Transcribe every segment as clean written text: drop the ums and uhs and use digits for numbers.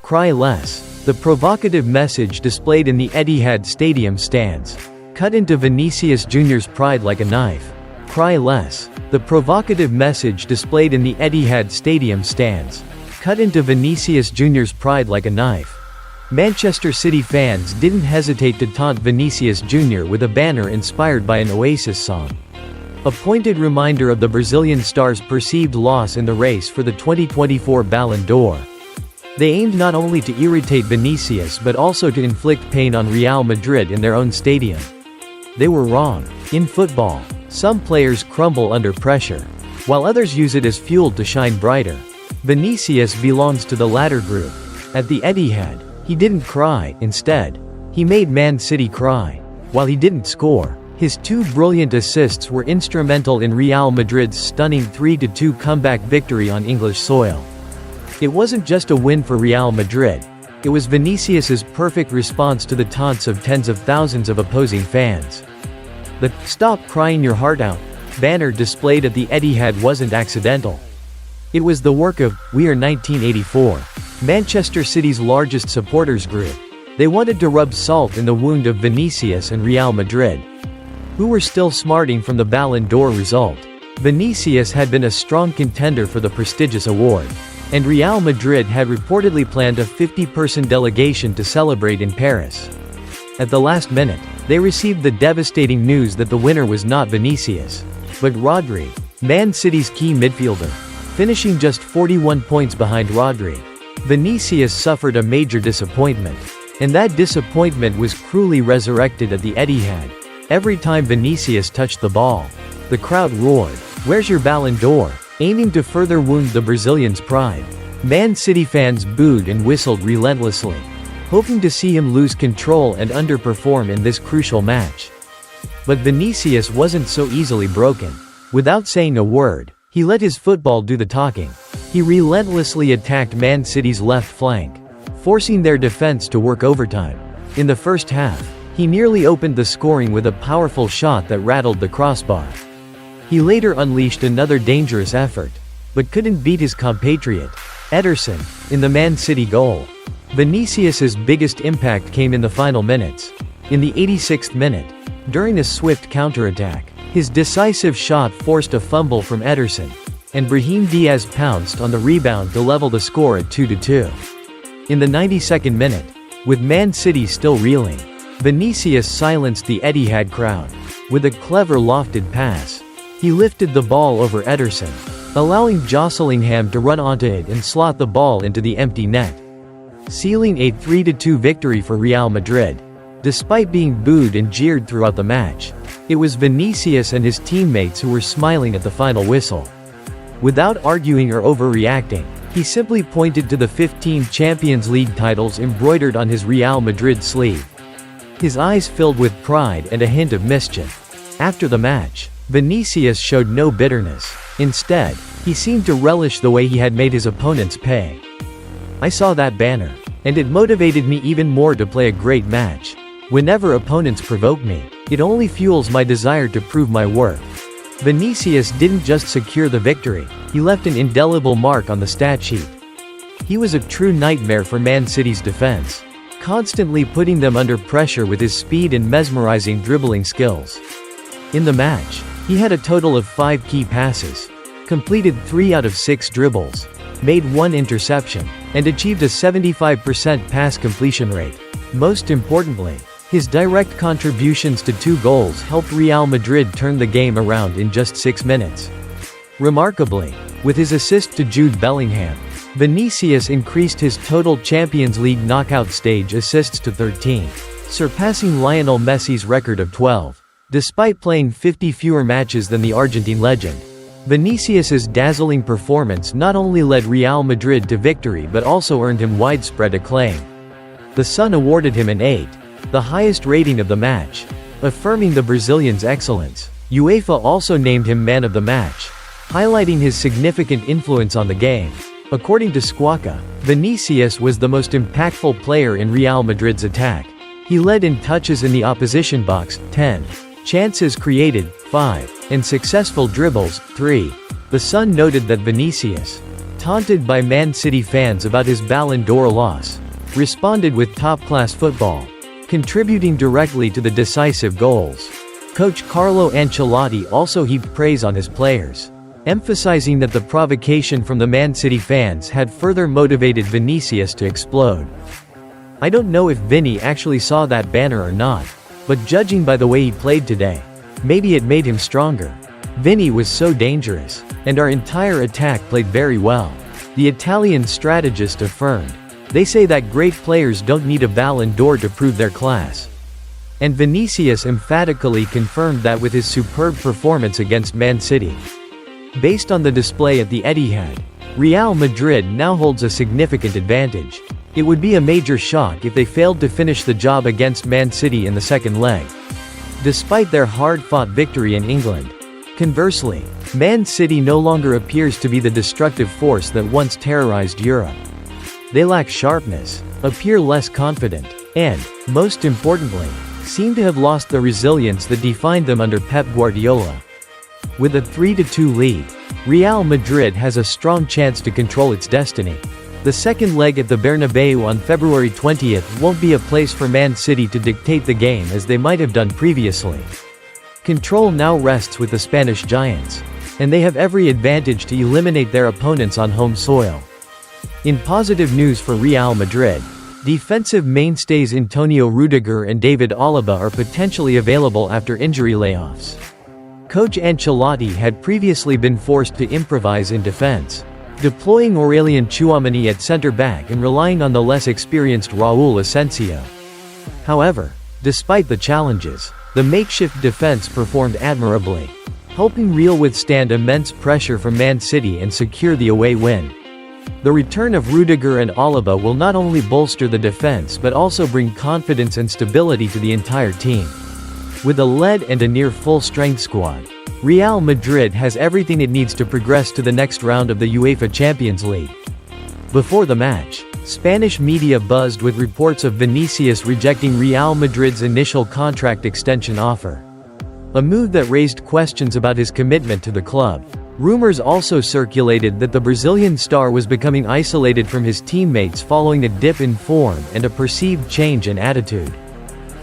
Cry less. The provocative message displayed in the Etihad Stadium stands. Cut into Vinicius Junior's pride like a knife. Cry less. The provocative message displayed in the Etihad Stadium stands. Cut into Vinicius Junior's pride like a knife. Manchester City fans didn't hesitate to taunt Vinicius Junior with a banner inspired by an Oasis song. A pointed reminder of the Brazilian star's perceived loss in the race for the 2024 Ballon d'Or. They aimed not only to irritate Vinicius but also to inflict pain on Real Madrid in their own stadium. They were wrong. In football, some players crumble under pressure, while others use it as fuel to shine brighter. Vinicius belongs to the latter group. At the Etihad, he didn't cry. Instead, he made Man City cry. While he didn't score, his two brilliant assists were instrumental in Real Madrid's stunning 3-2 comeback victory on English soil. It wasn't just a win for Real Madrid, it was Vinicius's perfect response to the taunts of tens of thousands of opposing fans. The "Stop Crying Your Heart Out" banner displayed at the Etihad wasn't accidental. It was the work of We Are 1984, Manchester City's largest supporters group. They wanted to rub salt in the wound of Vinicius and Real Madrid, who were still smarting from the Ballon d'Or result. Vinicius had been a strong contender for the prestigious award, and Real Madrid had reportedly planned a 50-person delegation to celebrate in Paris. At the last minute, they received the devastating news that the winner was not Vinicius, but Rodri, Man City's key midfielder, finishing just 41 points behind Rodri. Vinicius suffered a major disappointment, and that disappointment was cruelly resurrected at the Etihad. Every time Vinicius touched the ball, the crowd roared, "Where's your Ballon d'Or?" aiming to further wound the Brazilian's pride. Man City fans booed and whistled relentlessly, hoping to see him lose control and underperform in this crucial match. But Vinicius wasn't so easily broken. Without saying a word, he let his football do the talking. He relentlessly attacked Man City's left flank, forcing their defense to work overtime. In the first half, he nearly opened the scoring with a powerful shot that rattled the crossbar. He later unleashed another dangerous effort, but couldn't beat his compatriot, Ederson, in the Man City goal. Vinicius's biggest impact came in the final minutes. In the 86th minute, during a swift counterattack, his decisive shot forced a fumble from Ederson, and Brahim Diaz pounced on the rebound to level the score at 2-2. In the 92nd minute, with Man City still reeling, Vinicius silenced the Etihad crowd. With a clever lofted pass, he lifted the ball over Ederson, allowing Josselingham to run onto it and slot the ball into the empty net, sealing a 3-2 victory for Real Madrid. Despite being booed and jeered throughout the match, it was Vinicius and his teammates who were smiling at the final whistle. Without arguing or overreacting, he simply pointed to the 15 Champions League titles embroidered on his Real Madrid sleeve. His eyes filled with pride and a hint of mischief. After the match, Vinicius showed no bitterness. Instead, he seemed to relish the way he had made his opponents pay. "I saw that banner, and it motivated me even more to play a great match. Whenever opponents provoke me, it only fuels my desire to prove my worth." Vinicius didn't just secure the victory, he left an indelible mark on the stat sheet. He was a true nightmare for Man City's defense, constantly putting them under pressure with his speed and mesmerizing dribbling skills. In the match, he had a total of 5 key passes, completed 3 out of 6 dribbles, made 1 interception, and achieved a 75% pass completion rate. Most importantly, his direct contributions to 2 goals helped Real Madrid turn the game around in just 6 minutes. Remarkably, with his assist to Jude Bellingham, Vinicius increased his total Champions League knockout stage assists to 13, surpassing Lionel Messi's record of 12. Despite playing 50 fewer matches than the Argentine legend, Vinicius's dazzling performance not only led Real Madrid to victory but also earned him widespread acclaim. The Sun awarded him an 8, the highest rating of the match, affirming the Brazilian's excellence. UEFA also named him man of the match, highlighting his significant influence on the game. According to Squawka, Vinicius was the most impactful player in Real Madrid's attack. He led in touches in the opposition box, 10. Chances created, 5. And successful dribbles, 3. The Sun noted that Vinicius' taunted by Man City fans about his Ballon d'Or loss, responded with top-class football, contributing directly to the decisive goals. Coach Carlo Ancelotti also heaped praise on his players, emphasizing that the provocation from the Man City fans had further motivated Vinicius to explode. "I don't know if Vinny actually saw that banner or not, but judging by the way he played today, maybe it made him stronger. Vinny was so dangerous, and our entire attack played very well," the Italian strategist affirmed. "They say that great players don't need a Ballon d'Or to prove their class." And Vinicius emphatically confirmed that with his superb performance against Man City. Based on the display at the Etihad, Real Madrid now holds a significant advantage. It would be a major shock if they failed to finish the job against Man City in the second leg, despite their hard-fought victory in England. Conversely, Man City no longer appears to be the destructive force that once terrorized Europe. They lack sharpness, appear less confident, and, most importantly, seem to have lost the resilience that defined them under Pep Guardiola. With a 3-2 lead, Real Madrid has a strong chance to control its destiny. The second leg at the Bernabeu on February 20th won't be a place for Man City to dictate the game as they might have done previously. Control now rests with the Spanish giants, and they have every advantage to eliminate their opponents on home soil. In positive news for Real Madrid, defensive mainstays Antonio Rudiger and David Alaba are potentially available after injury layoffs. Coach Ancelotti had previously been forced to improvise in defense, deploying Aurelien Tchouameni at center-back and relying on the less experienced Raúl Asensio. However, despite the challenges, the makeshift defense performed admirably, helping Real withstand immense pressure from Man City and secure the away win. The return of Rudiger and Alaba will not only bolster the defense but also bring confidence and stability to the entire team. With a lead and a near full-strength squad, Real Madrid has everything it needs to progress to the next round of the UEFA Champions League. Before the match, Spanish media buzzed with reports of Vinicius rejecting Real Madrid's initial contract extension offer, a move that raised questions about his commitment to the club. Rumors also circulated that the Brazilian star was becoming isolated from his teammates following a dip in form and a perceived change in attitude.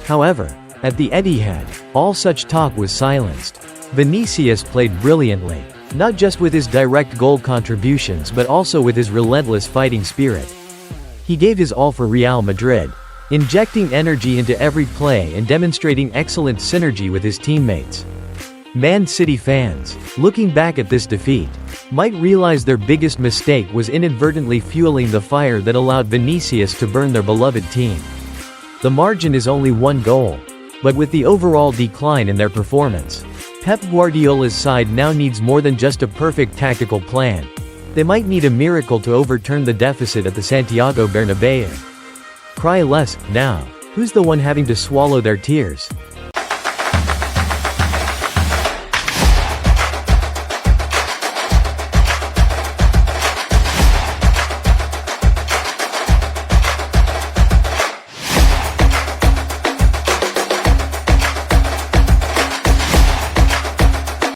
However, at the Etihad, all such talk was silenced. Vinicius played brilliantly, not just with his direct goal contributions but also with his relentless fighting spirit. He gave his all for Real Madrid, injecting energy into every play and demonstrating excellent synergy with his teammates. Man City fans, looking back at this defeat, might realize their biggest mistake was inadvertently fueling the fire that allowed Vinicius to burn their beloved team. The margin is only one goal, but with the overall decline in their performance, Pep Guardiola's side now needs more than just a perfect tactical plan. They might need a miracle to overturn the deficit at the Santiago Bernabeu. Cry less, now. Who's the one having to swallow their tears?